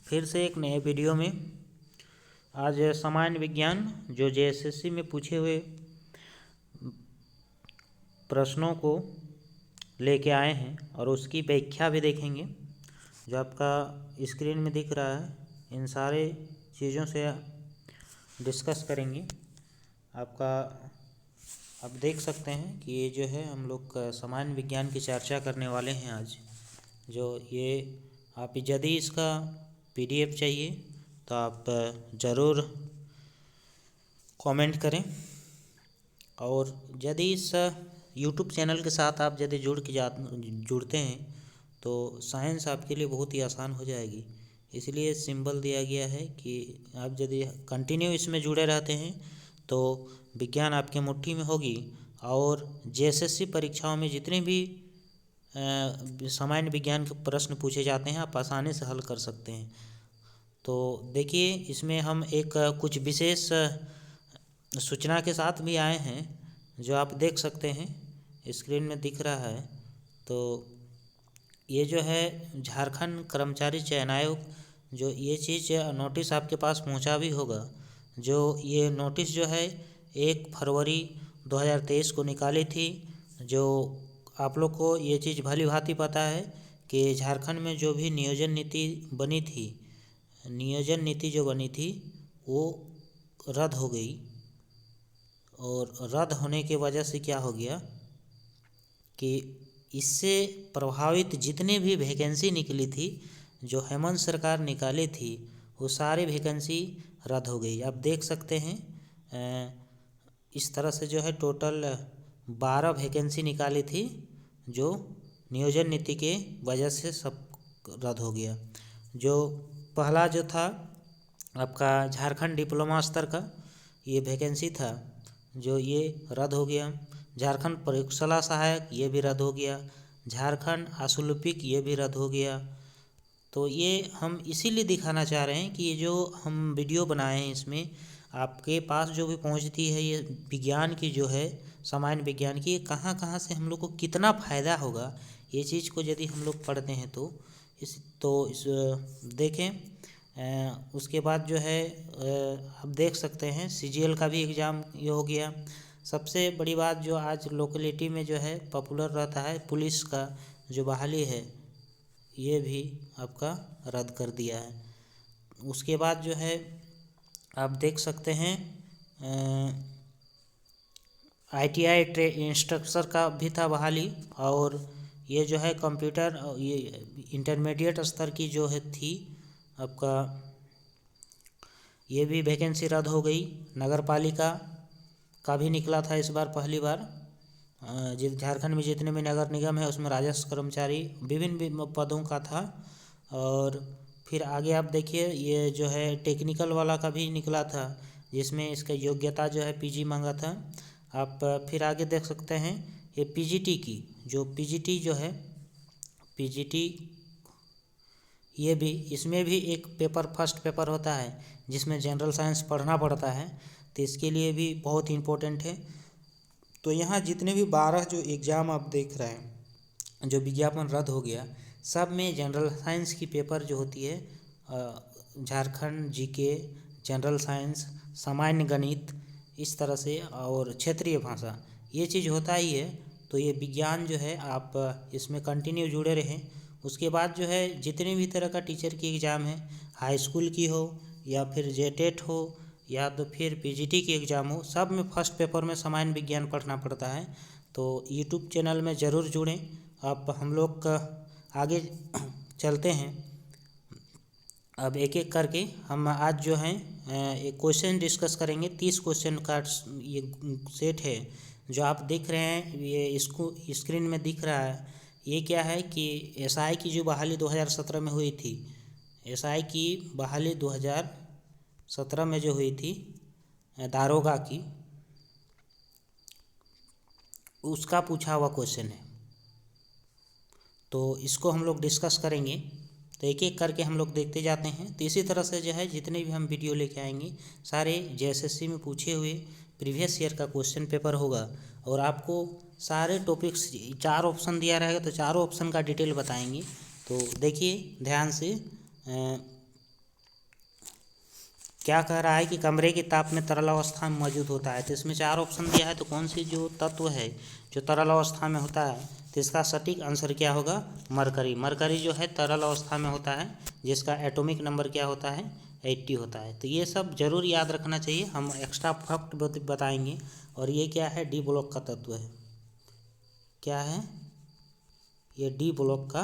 फिर से एक नए वीडियो में। आज सामान्य विज्ञान जो जेएसएससी में पूछे हुए प्रश्नों को लेके आए हैं और उसकी व्याख्या भी देखेंगे। जो आपका स्क्रीन में दिख रहा है, इन सारे चीज़ों से डिस्कस करेंगे। आपका आप देख सकते हैं कि ये जो है हम लोग सामान्य विज्ञान की चर्चा करने वाले हैं आज। जो ये आप यदि इसका पीडीएफ चाहिए तो आप ज़रूर कमेंट करें, और यदि इस यूट्यूब चैनल के साथ आप यदि जुड़ते हैं तो साइंस आपके लिए बहुत ही आसान हो जाएगी। इसलिए सिंबल दिया गया है कि आप यदि कंटिन्यू इसमें जुड़े रहते हैं तो विज्ञान आपके मुट्ठी में होगी, और जेएसएससी परीक्षाओं में जितने भी सामान्य विज्ञान के प्रश्न पूछे जाते हैं आप आसानी से हल कर सकते हैं। तो देखिए, इसमें हम एक कुछ विशेष सूचना के साथ भी आए हैं, जो आप देख सकते हैं स्क्रीन में दिख रहा है। तो ये जो है झारखंड कर्मचारी चयन आयोग, जो ये चीज़ नोटिस आपके पास पहुंचा भी होगा। जो ये नोटिस जो है 1 फरवरी 2023 को निकाली थी। जो आप लोग को ये चीज़ भली भांति पता है कि झारखंड में जो भी नियोजन नीति जो बनी थी वो रद्द हो गई। और रद्द होने की वजह से क्या हो गया कि इससे प्रभावित जितने भी वैकेंसी निकली थी, जो हेमंत सरकार निकाली थी, वो सारी वैकेंसी रद्द हो गई। आप देख सकते हैं इस तरह से जो है टोटल 12 वैकेंसी निकाली थी, जो नियोजन नीति के वजह से सब रद्द हो गया। जो पहला जो था आपका झारखंड डिप्लोमा स्तर का ये वैकेंसी था, जो ये रद्द हो गया। झारखंड प्रयोगशाला सहायक ये भी रद्द हो गया। झारखंड आशुलिपिक ये भी रद्द हो गया। तो ये हम इसीलिए दिखाना चाह रहे हैं कि ये जो हम वीडियो बनाए हैं इसमें आपके पास जो भी पहुंचती है ये विज्ञान की जो है सामान्य विज्ञान की, ये कहाँ कहाँ से हम लोग को कितना फ़ायदा होगा, ये चीज़ को यदि हम लोग पढ़ते हैं तो इस देखें। उसके बाद जो है आप देख सकते हैं सीजीएल का भी एग्ज़ाम ये हो गया। सबसे बड़ी बात जो आज लोकेलिटी में जो है पॉपुलर रहता है, पुलिस का जो बहाली है ये भी आपका रद्द कर दिया है। उसके बाद जो है आप देख सकते हैं आईटीआई इंस्ट्रक्टर का भी था बहाली, और ये जो है कंप्यूटर ये इंटरमीडिएट स्तर की जो है थी आपका, ये भी वैकेंसी रद्द हो गई। नगर पालिका का भी निकला था इस बार पहली बार। झारखंड में जितने भी नगर निगम है उसमें राजस्व कर्मचारी विभिन्न पदों का था। और फिर आगे आप देखिए ये जो है टेक्निकल वाला का भी निकला था, जिसमें इसका योग्यता जो है पीजी मांगा था। आप फिर आगे देख सकते हैं ये पीजीटी की जो पीजीटी जो है पीजीटी, ये भी इसमें भी एक पेपर फर्स्ट पेपर होता है जिसमें जनरल साइंस पढ़ना पड़ता है, तो इसके लिए भी बहुत इम्पोर्टेंट है। तो यहाँ जितने भी 12 जो एग्ज़ाम आप देख रहे हैं जो विज्ञापन रद्द हो गया, सब में जनरल साइंस की पेपर जो होती है झारखंड जीके, जनरल साइंस, सामान्य गणित, इस तरह से, और क्षेत्रीय भाषा, ये चीज़ होता ही है। तो ये विज्ञान जो है आप इसमें कंटिन्यू जुड़े रहें। उसके बाद जो है जितने भी तरह का टीचर की एग्ज़ाम है, हाई स्कूल की हो या फिर जेटेट हो या तो फिर पीजीटी की एग्ज़ाम हो, सब में फर्स्ट पेपर में सामान्य विज्ञान पढ़ना पड़ता है। तो यूट्यूब चैनल में ज़रूर जुड़ें। अब हम लोग का आगे चलते हैं। अब एक एक करके हम आज जो हैं एक क्वेश्चन डिस्कस करेंगे। 30 क्वेश्चन का ये सेट है जो आप देख रहे हैं, ये इसको स्क्रीन में दिख रहा है। ये क्या है कि एसआई की जो बहाली 2017 में हुई थी, एसआई की बहाली 2017 में जो हुई थी दारोगा की, उसका पूछा हुआ क्वेश्चन है। तो इसको हम लोग डिस्कस करेंगे। तो एक एक करके हम लोग देखते जाते हैं। तो इसी तरह से जो है जितने भी हम वीडियो लेके आएंगे सारे जेएसएससी में पूछे हुए प्रीवियस ईयर का क्वेश्चन पेपर होगा, और आपको सारे टॉपिक्स 4 ऑप्शन दिया रहेगा तो चारों ऑप्शन का डिटेल बताएंगे। तो देखिए ध्यान से क्या कह रहा है कि कमरे के ताप में तरल अवस्था में मौजूद होता है। तो इसमें 4 ऑप्शन दिया है, तो कौन सी जो तत्व है जो तरल अवस्था में होता है, तो इसका सटीक आंसर क्या होगा, मरकरी। मरकरी जो है तरल अवस्था में होता है, जिसका एटॉमिक नंबर क्या होता है, 80 होता है। तो ये सब जरूर याद रखना चाहिए, हम एक्स्ट्रा फैक्ट बताएंगे। और ये क्या है, डी ब्लॉक का तत्व है। क्या है ये, डी ब्लॉक का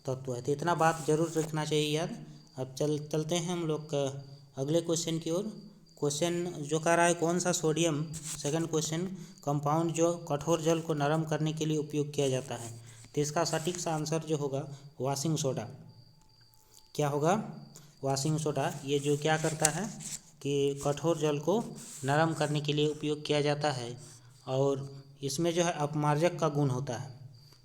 तत्व है। तो इतना बात जरूर रखना चाहिए याद। अब चलते हैं हम लोग अगले क्वेश्चन की ओर। क्वेश्चन जो कह रहा है कौन सा सोडियम, सेकंड क्वेश्चन, कंपाउंड जो कठोर जल को नरम करने के लिए उपयोग किया जाता है। तो इसका सटीक सा आंसर जो होगा वॉशिंग सोडा। क्या होगा, वॉशिंग सोडा। ये जो क्या करता है कि कठोर जल को नरम करने के लिए उपयोग किया जाता है, और इसमें जो है अपमार्जक का गुण होता है।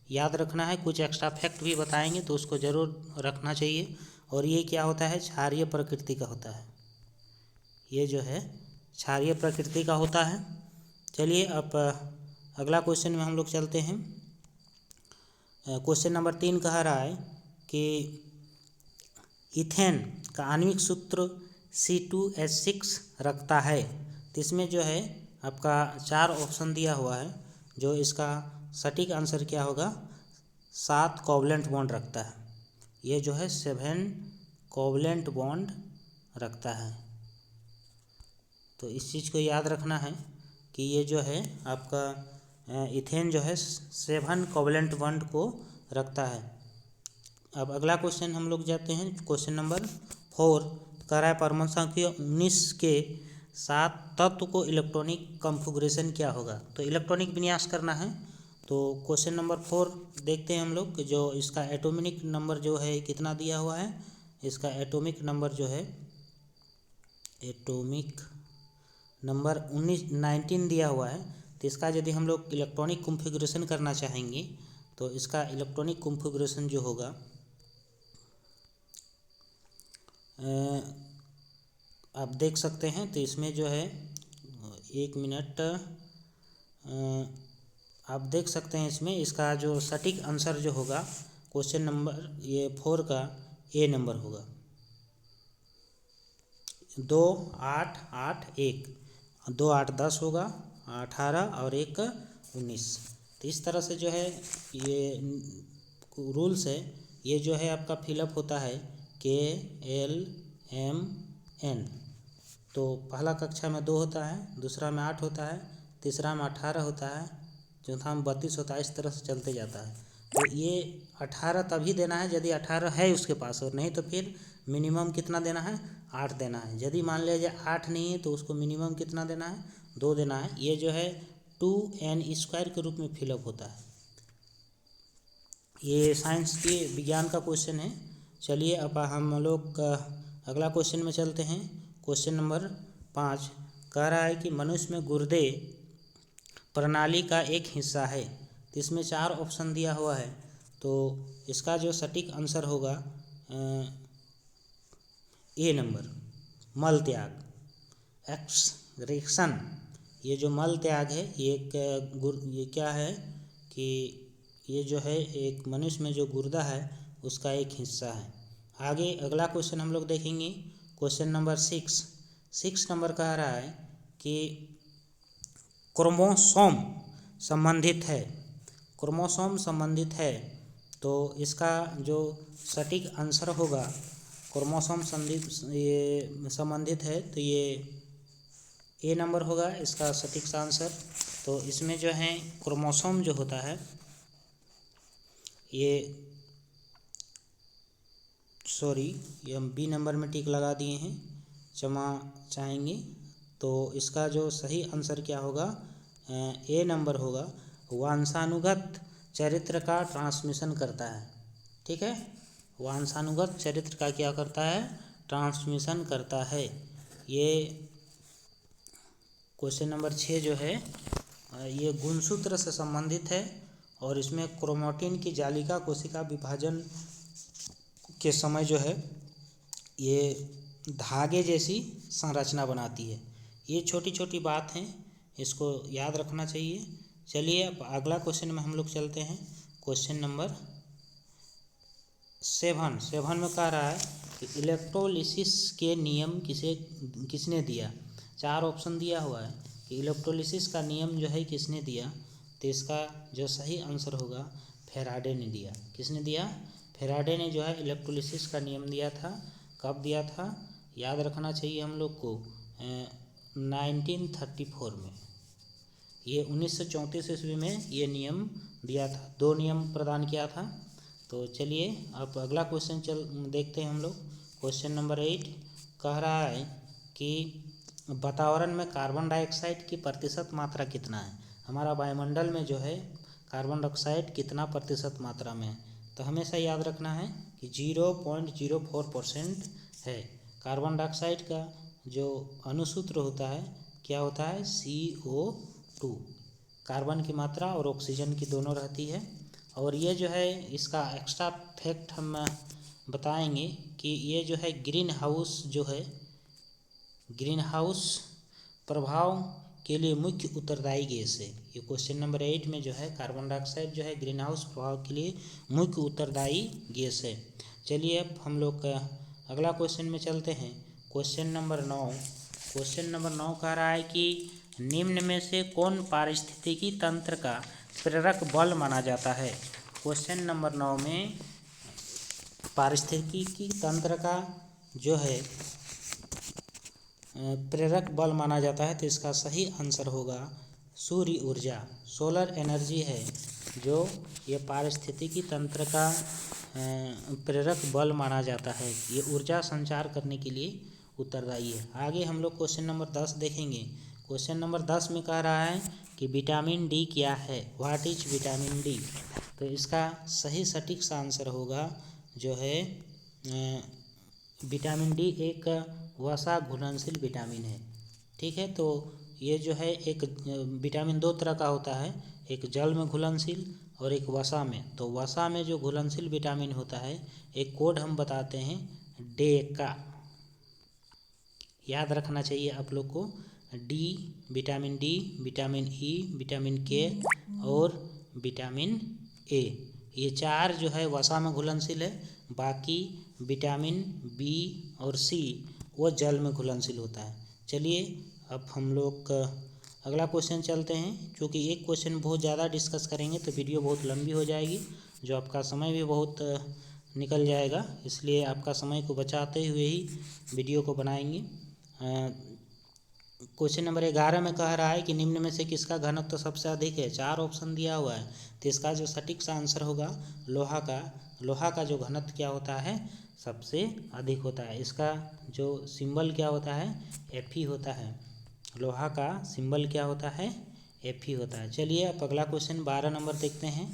याद रखना है, कुछ एक्स्ट्रा फैक्ट भी बताएंगे तो उसको ज़रूर रखना चाहिए। और ये क्या होता है, क्षारीय प्रकृति का होता है। ये जो है क्षारीय प्रकृति का होता है। चलिए अब अगला क्वेश्चन में हम लोग चलते हैं। क्वेश्चन नंबर 3 कह रहा है कि इथेन का आणविक सूत्र C2H6 रखता है। तो इसमें जो है आपका 4 ऑप्शन दिया हुआ है, जो इसका सटीक आंसर क्या होगा, 7 कोवलेंट बॉन्ड रखता है। ये जो है 7 कोवलेंट बॉन्ड रखता है। तो इस चीज़ को याद रखना है कि ये जो है आपका इथेन जो है 7 कोवलेंट बॉन्ड को रखता है। अब अगला क्वेश्चन हम लोग जाते हैं, क्वेश्चन नंबर 4 कह रहा है परमाणु संख्या 19 के साथ तत्व को इलेक्ट्रॉनिक कॉन्फ़िगरेशन क्या होगा। तो इलेक्ट्रॉनिक विन्यास करना है। तो क्वेश्चन नंबर 4 देखते हैं हम लोग कि जो इसका एटॉमिक नंबर जो है कितना दिया हुआ है। इसका एटॉमिक नंबर जो है, एटॉमिक नंबर 19 दिया हुआ है। तो इसका यदि हम लोग इलेक्ट्रॉनिक कॉन्फ़िगरेशन करना चाहेंगे तो इसका इलेक्ट्रॉनिक कॉन्फ़िगरेशन जो होगा, आप देख सकते हैं। तो इसमें जो है 1 मिनट, आप देख सकते हैं इसमें इसका जो सटीक आंसर जो होगा क्वेश्चन नंबर ये 4 का ए नंबर होगा, 2 8 8 1, 2 8 10 होगा, 18 और 1 19। तो इस तरह से जो है ये रूल्स है, ये जो है आपका फिलअप होता है KLMN। तो पहला कक्षा में 2 होता है, दूसरा में 8 होता है, तीसरा में 18 होता है, चौथा में 32 होता है। इस तरह से चलते जाता है। तो ये 18 तभी देना है यदि 18 है उसके पास, और नहीं तो फिर मिनिमम कितना देना है, 8 देना है। यदि मान लीजिए 8 नहीं है तो उसको मिनिमम कितना देना है, 2 देना है। ये जो है 2n² के रूप में फिलअप होता है। ये साइंस के विज्ञान का क्वेश्चन है। चलिए अब हम लोग अगला क्वेश्चन में चलते हैं। क्वेश्चन नंबर 5 कह रहा है कि मनुष्य में गुर्दे प्रणाली का एक हिस्सा है। तो इसमें 4 ऑप्शन दिया हुआ है। तो इसका जो सटीक आंसर होगा ए नंबर, मल त्याग, एक्सक्रीशन। ये जो मल त्याग है ये ये क्या है कि ये जो है एक मनुष्य में जो गुर्दा है उसका एक हिस्सा है। आगे अगला क्वेश्चन हम लोग देखेंगे, क्वेश्चन नंबर 6 नंबर कह रहा है कि क्रोमोसोम संबंधित है, क्रोमोसोम संबंधित है। तो इसका जो सटीक आंसर होगा, क्रोमोसोम संबंधित है, तो ये ए नंबर होगा इसका सटीक आंसर। तो इसमें जो है क्रोमोसोम जो होता है ये, सॉरी ये हम बी नंबर में टिक लगा दिए हैं, क्षमा चाहेंगे। तो इसका जो सही आंसर क्या होगा, ए नंबर होगा, वंशानुगत चरित्र का ट्रांसमिशन करता है। ठीक है, वंशानुगत चरित्र का क्या करता है, ट्रांसमिशन करता है। ये क्वेश्चन नंबर 6 जो है ये गुणसूत्र से संबंधित है, और इसमें क्रोमैटिन की जालिका कोशिका विभाजन के समय जो है ये धागे जैसी संरचना बनाती है। ये छोटी छोटी बात हैं, इसको याद रखना चाहिए। चलिए अब अगला क्वेश्चन में हम लोग चलते हैं। क्वेश्चन नंबर 7 में कह रहा है कि इलेक्ट्रोलिसिस के नियम किसने दिया। 4 ऑप्शन दिया हुआ है कि इलेक्ट्रोलिसिस का नियम जो है किसने दिया, तो इसका जो सही आंसर होगा फेराडे ने दिया। किसने दिया? फेराडे ने जो है इलेक्ट्रोलिसिस का नियम दिया था। कब दिया था? याद रखना चाहिए हम लोग को 1934 में। ये 1934 ईस्वी में ये नियम दिया था। 2 नियम प्रदान किया था। तो चलिए अब अगला क्वेश्चन देखते हैं हम लोग। क्वेश्चन नंबर 8 कह रहा है कि वातावरण में कार्बन डाइऑक्साइड की प्रतिशत मात्रा कितना है। हमारा वायुमंडल में जो है कार्बन डाइऑक्साइड कितना प्रतिशत मात्रा में है, तो हमेशा याद रखना है कि 0.04% है। कार्बन डाइऑक्साइड का जो अणुसूत्र होता है क्या होता है? CO2। कार्बन की मात्रा और ऑक्सीजन की दोनों रहती है। और ये जो है इसका एक्स्ट्रा फैक्ट हम बताएंगे कि ये जो है ग्रीन हाउस प्रभाव के लिए मुख्य उत्तरदायी गैस है। ये क्वेश्चन नंबर 8 में जो है कार्बन डाइऑक्साइड जो है ग्रीन हाउस प्रभाव के लिए मुख्य उत्तरदायी गैस है। चलिए अब हम लोग अगला क्वेश्चन में चलते हैं। क्वेश्चन नंबर 9 कह रहा है कि निम्न में से कौन पारिस्थितिकी तंत्र का प्रेरक बल माना जाता है। क्वेश्चन नंबर 9 में पारिस्थितिकी तंत्र का जो है प्रेरक बल माना जाता है, तो इसका सही आंसर होगा सूर्य ऊर्जा। सोलर एनर्जी है जो ये पारिस्थितिकी तंत्र का प्रेरक बल माना जाता है। ये ऊर्जा संचार करने के लिए उत्तरदायी है। आगे हम लोग क्वेश्चन नंबर 10 देखेंगे। क्वेश्चन नंबर 10 में कह रहा है कि विटामिन डी क्या है। What is vitamin D. तो इसका सही सटीक सा आंसर होगा जो है विटामिन डी एक वसा घुलनशील विटामिन है। ठीक है, तो ये जो है एक विटामिन 2 तरह का होता है, एक जल में घुलनशील और एक वसा में। तो वसा में जो घुलनशील विटामिन होता है एक कोड हम बताते हैं डे का। याद रखना चाहिए आप लोग को D, vitamin D, vitamin E, vitamin के और विटामिन ए, ये 4 जो है वसा में घुलनशील है। बाकी विटामिन बी और सी वो जल में घुलनशील होता है। चलिए अब हम लोग अगला क्वेश्चन चलते हैं। क्योंकि एक क्वेश्चन बहुत ज़्यादा डिस्कस करेंगे तो वीडियो बहुत लंबी हो जाएगी, जो आपका समय भी बहुत निकल जाएगा, इसलिए आपका समय को बचाते हुए ही वीडियो को बनाएंगे। क्वेश्चन नंबर 11 में कह रहा है कि निम्न में से किसका घनत्व सबसे अधिक है। 4 ऑप्शन दिया हुआ है, तो इसका जो सटीक सा आंसर होगा लोहा का। लोहा का जो घनत्व क्या होता है सबसे अधिक होता है। इसका जो सिंबल क्या होता है Fe होता है। लोहा का सिंबल क्या होता है Fe होता है। चलिए अब अगला क्वेश्चन 12 नंबर देखते हैं।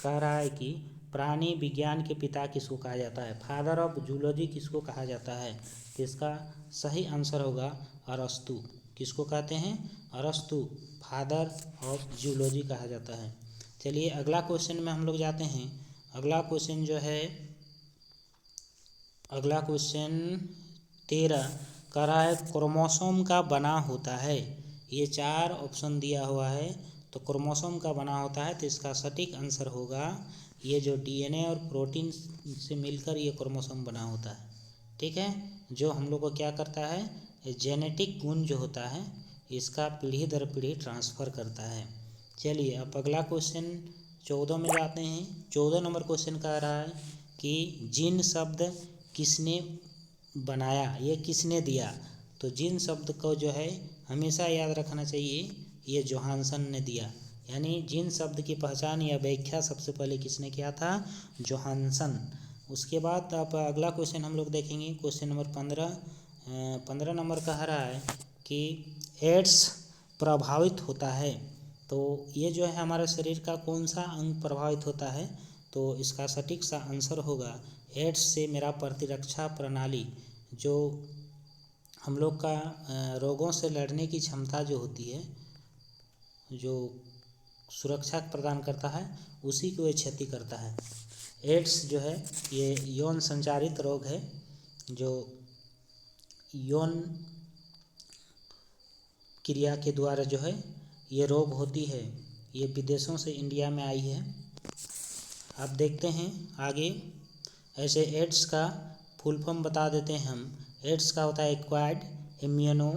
कह रहा है कि प्राणी विज्ञान के पिता किसको कहा जाता है। फादर ऑफ जूलॉजी किसको कहा जाता है। तो इसका सही आंसर होगा अरस्तु। किसको कहते हैं? अरस्तु फादर ऑफ जूलॉजी कहा जाता है। चलिए अगला क्वेश्चन में हम लोग जाते हैं। अगला क्वेश्चन जो है अगला क्वेश्चन 13 कह रहा है क्रोमोसोम का बना होता है। ये 4 ऑप्शन दिया हुआ है, तो क्रोमोसोम का बना होता है, तो इसका सटीक आंसर होगा ये जो डीएनए और प्रोटीन से मिलकर ये क्रोमोसोम बना होता है। ठीक है, जो हम लोग को क्या करता है जेनेटिक गुण जो होता है इसका पीढ़ी दर पीढ़ी ट्रांसफ़र करता है। चलिए अब अगला क्वेश्चन 14 में जाते हैं। 14 नंबर क्वेश्चन कह रहा है कि जिन शब्द किसने बनाया, ये किसने दिया। तो जिन शब्द को जो है हमेशा याद रखना चाहिए ये जोहानसन ने दिया। यानी जिन शब्द की पहचान या व्याख्या सबसे पहले किसने किया था, जोहानसन। उसके बाद अब अगला क्वेश्चन हम लोग देखेंगे। क्वेश्चन नंबर 15 नंबर कह रहा है कि एड्स प्रभावित होता है। तो ये जो है हमारे शरीर का कौन सा अंग प्रभावित होता है, तो इसका सटीक सा आंसर होगा एड्स से मेरा प्रतिरक्षा प्रणाली, जो हम लोग का रोगों से लड़ने की क्षमता जो होती है, जो सुरक्षा प्रदान करता है, उसी को ये क्षति करता है। एड्स जो है ये यौन संचारित रोग है, जो यौन क्रिया के द्वारा जो है ये रोग होती है। ये विदेशों से इंडिया में आई है। अब देखते हैं आगे। ऐसे एड्स का फुल फॉर्म बता देते हैं हम। एड्स का होता है एक्वायर्ड इम्यूनो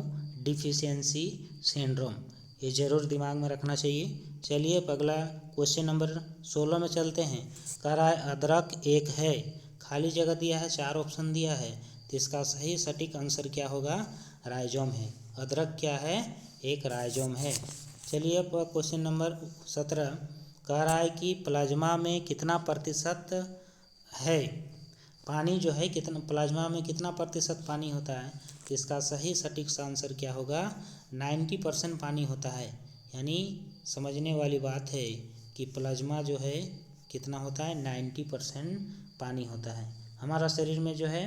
डिफिशियंसी सिंड्रोम। ये ज़रूर दिमाग में रखना चाहिए। चलिए अब अगला क्वेश्चन नंबर 16 में चलते हैं। कह रहा है अदरक एक है, खाली जगह दिया है, 4 ऑप्शन दिया है, तो इसका सही सटीक आंसर क्या होगा? राइजोम है। अदरक क्या है? एक राइजोम है। चलिए अब क्वेश्चन नंबर 17 कह रहा है कि प्लाज्मा में कितना प्रतिशत है? पानी जो है कितना, प्लाज्मा में कितना प्रतिशत पानी होता है? तो इसका सही सटीक आंसर क्या होगा? 90% पानी होता है। यानी समझने वाली बात है कि प्लाज्मा जो है कितना होता है? 90% पानी होता है। हमारा शरीर में जो है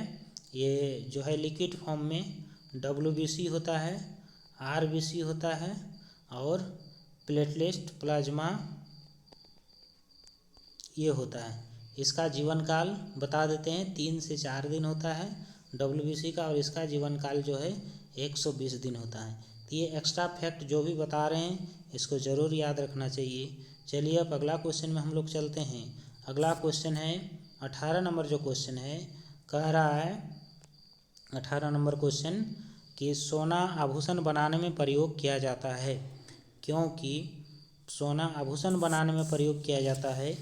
ये जो है लिक्विड फॉर्म में WBC होता है, RBC होता है और प्लेटलेट प्लाज्मा ये होता है। इसका जीवन काल बता देते हैं 3 से 4 दिन होता है WBC का, और इसका जीवन काल जो है 120 दिन होता है। तो ये एक्स्ट्रा फैक्ट जो भी बता रहे हैं इसको ज़रूर याद रखना चाहिए। चलिए अब अगला क्वेश्चन में हम लोग चलते हैं। अगला क्वेश्चन है 18 नंबर जो क्वेश्चन है, कह रहा है 18 नंबर क्वेश्चन कि सोना आभूषण बनाने में प्रयोग किया जाता है। क्योंकि सोना आभूषण बनाने में प्रयोग किया जाता है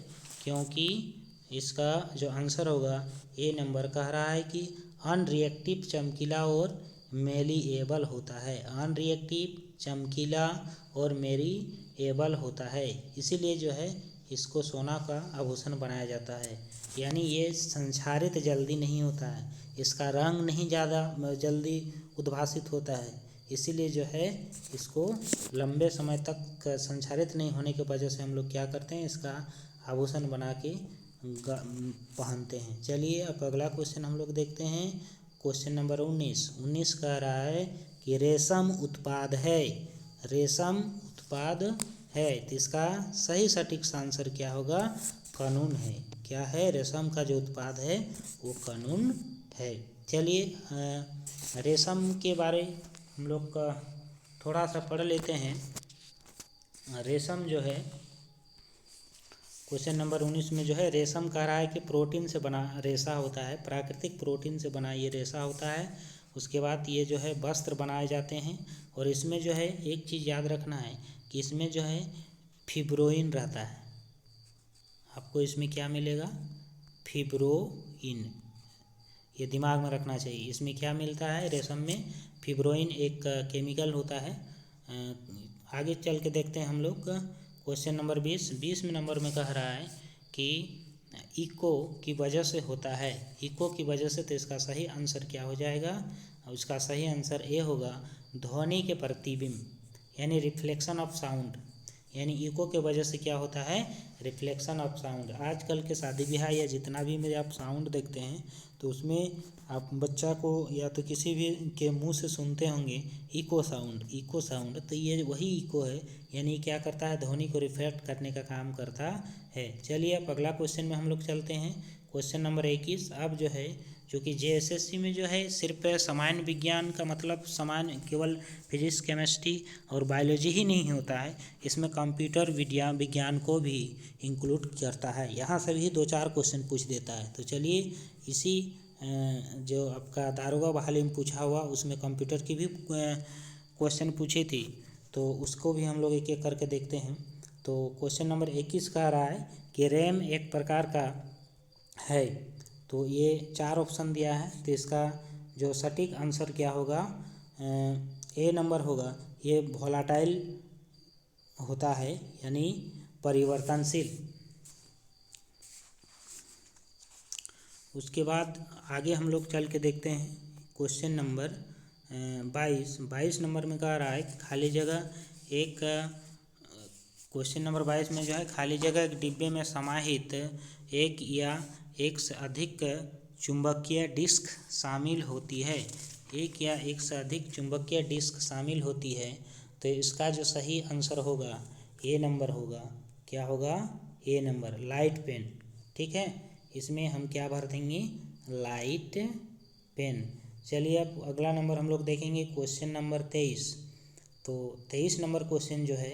क्योंकि इसका जो आंसर होगा ए नंबर कह रहा है कि अनरिएक्टिव, चमकीला और मेलिएबल होता है। अनरिएक्टिव, चमकीला और मेलिएबल होता है, इसीलिए जो है इसको सोना का आभूषण बनाया जाता है। यानी ये संक्षारित जल्दी नहीं होता है, इसका रंग नहीं ज़्यादा जल्दी उद्भासित होता है, इसीलिए जो है इसको लंबे समय तक संक्षारित नहीं होने की वजह से हम लोग क्या करते हैं, इसका आभूषण बना के पहनते हैं। चलिए अब अगला क्वेश्चन हम लोग देखते हैं। क्वेश्चन नंबर 19 कह रहा है कि रेशम उत्पाद है। रेशम उत्पाद है, तो इसका सही सटीक आंसर क्या होगा? कानून है। क्या है? रेशम का जो उत्पाद है वो कानून है। चलिए रेशम के बारे हम लोग का थोड़ा सा पढ़ लेते हैं। रेशम जो है क्वेश्चन नंबर 19 में जो है रेशम कह रहा है कि प्रोटीन से बना रेशा होता है, प्राकृतिक प्रोटीन से बना ये रेशा होता है। उसके बाद ये जो है वस्त्र बनाए जाते हैं, और इसमें जो है एक चीज़ याद रखना है कि इसमें जो है फिब्रोइन रहता है। आपको इसमें क्या मिलेगा? फिब्रोइन, ये दिमाग में रखना चाहिए। इसमें क्या मिलता है? रेशम में फिब्रोइन एक केमिकल होता है। आगे चल के देखते हैं हम लोग। क्वेश्चन नंबर 20 नंबर में कह रहा है कि इको की वजह से होता है। इको की वजह से, तो इसका सही आंसर क्या हो जाएगा? उसका सही आंसर ए होगा ध्वनि के प्रतिबिंब, यानी रिफ्लेक्शन ऑफ साउंड। यानी इको के वजह से क्या होता है? Reflection of sound. आजकल के शादी ब्याह या जितना भी में आप साउंड देखते हैं तो उसमें आप बच्चा को या तो किसी भी के मुंह से सुनते होंगे इको साउंड, इको साउंड, तो ये वही इको है। यानी क्या करता है? ध्वनि को रिफ्लेक्ट करने का काम करता है। चलिए अब अगला क्वेश्चन में हम लोग चलते हैं। Question number 21। अब जो है जो कि JSSC में जो है सिर्फ सामान्य विज्ञान का मतलब सामान्य केवल फिजिक्स, केमिस्ट्री और बायोलॉजी ही नहीं होता है, इसमें कंप्यूटर विज्ञान को भी इंक्लूड करता है। यहाँ से भी 2-4 क्वेश्चन पूछ देता है। तो चलिए इसी जो आपका दारोगा बहाली में पूछा हुआ उसमें कंप्यूटर की भी क्वेश्चन पूछी थी, तो उसको भी हम लोग एक एक करके देखते हैं। तो क्वेश्चन नंबर 21 कह रहा है कि रैम एक प्रकार का है। तो ये 4 ऑप्शन दिया है, तो इसका जो सटीक आंसर क्या होगा? ए नंबर होगा। ये वोलाटाइल होता है, यानी परिवर्तनशील। उसके बाद आगे हम लोग चल के देखते हैं। क्वेश्चन नंबर 22 नंबर में कह रहा है खाली जगह एक क्वेश्चन नंबर 22 में जो है खाली जगह एक डिब्बे में समाहित एक या एक से अधिक चुंबकीय डिस्क शामिल होती है। एक या एक से अधिक चुंबकीय डिस्क शामिल होती है, तो इसका जो सही आंसर होगा ए नंबर होगा। क्या होगा? A number, light pen. ठीक है, इसमें हम क्या भर देंगे? Light pen. चलिए अब अगला नंबर हम लोग देखेंगे क्वेश्चन नंबर 23। तो 23 नंबर क्वेश्चन जो है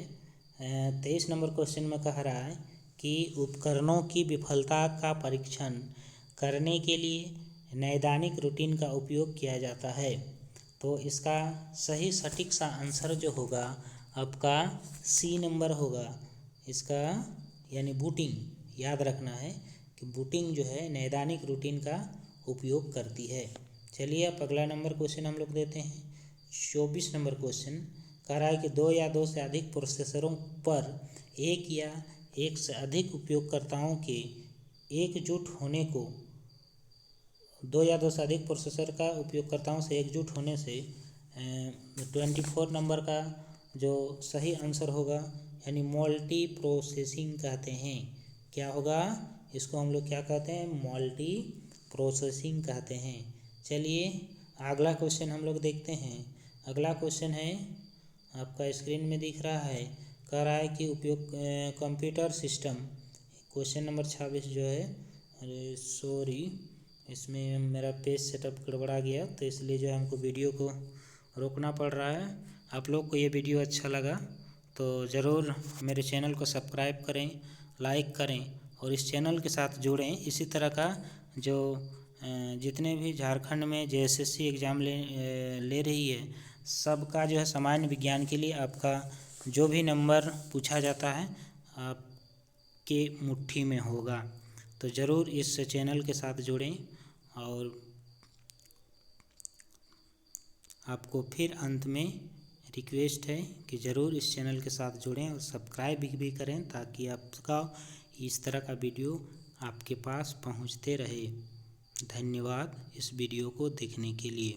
23 नंबर क्वेश्चन में कह रहा है कि उपकरणों की विफलता का परीक्षण करने के लिए नैदानिक रूटीन का उपयोग किया जाता है। तो इसका सही सटीक सा आंसर जो होगा आपका सी नंबर होगा इसका, यानी बूटिंग। याद रखना है कि बूटिंग जो है नैदानिक रूटीन का उपयोग करती है। चलिए अब अगला नंबर क्वेश्चन हम लोग देते हैं। 24 नंबर क्वेश्चन कह रहा है कि दो या दो से अधिक प्रोसेसरों पर एक या एक से अधिक उपयोगकर्ताओं के एकजुट होने को, दो या दो से अधिक प्रोसेसर का उपयोगकर्ताओं से एकजुट होने से 24 नंबर का जो सही आंसर होगा यानी मल्टी प्रोसेसिंग कहते हैं। क्या होगा? इसको हम लोग क्या कहते हैं? मल्टी प्रोसेसिंग कहते हैं। चलिए अगला क्वेश्चन हम लोग देखते हैं। अगला क्वेश्चन है आपका स्क्रीन में दिख रहा है, कह रहा है कि उपयोग कंप्यूटर सिस्टम, क्वेश्चन नंबर 26 जो है, अरे सॉरी इसमें मेरा पेज सेटअप गड़बड़ा गया तो इसलिए जो है हमको वीडियो को रोकना पड़ रहा है। आप लोग को ये वीडियो अच्छा लगा तो ज़रूर मेरे चैनल को सब्सक्राइब करें, लाइक करें और इस चैनल के साथ जुड़ें। इसी तरह का जो जितने भी झारखंड में जेएसएससी एग्ज़ाम ले रही है सबका जो है सामान्य विज्ञान के लिए आपका जो भी नंबर पूछा जाता है आपके मुट्ठी में होगा। तो ज़रूर इस चैनल के साथ जुड़ें और आपको फिर अंत में रिक्वेस्ट है कि ज़रूर इस चैनल के साथ जुड़ें और सब्सक्राइब भी करें ताकि आपका इस तरह का वीडियो आपके पास पहुंचते रहे। धन्यवाद इस वीडियो को देखने के लिए।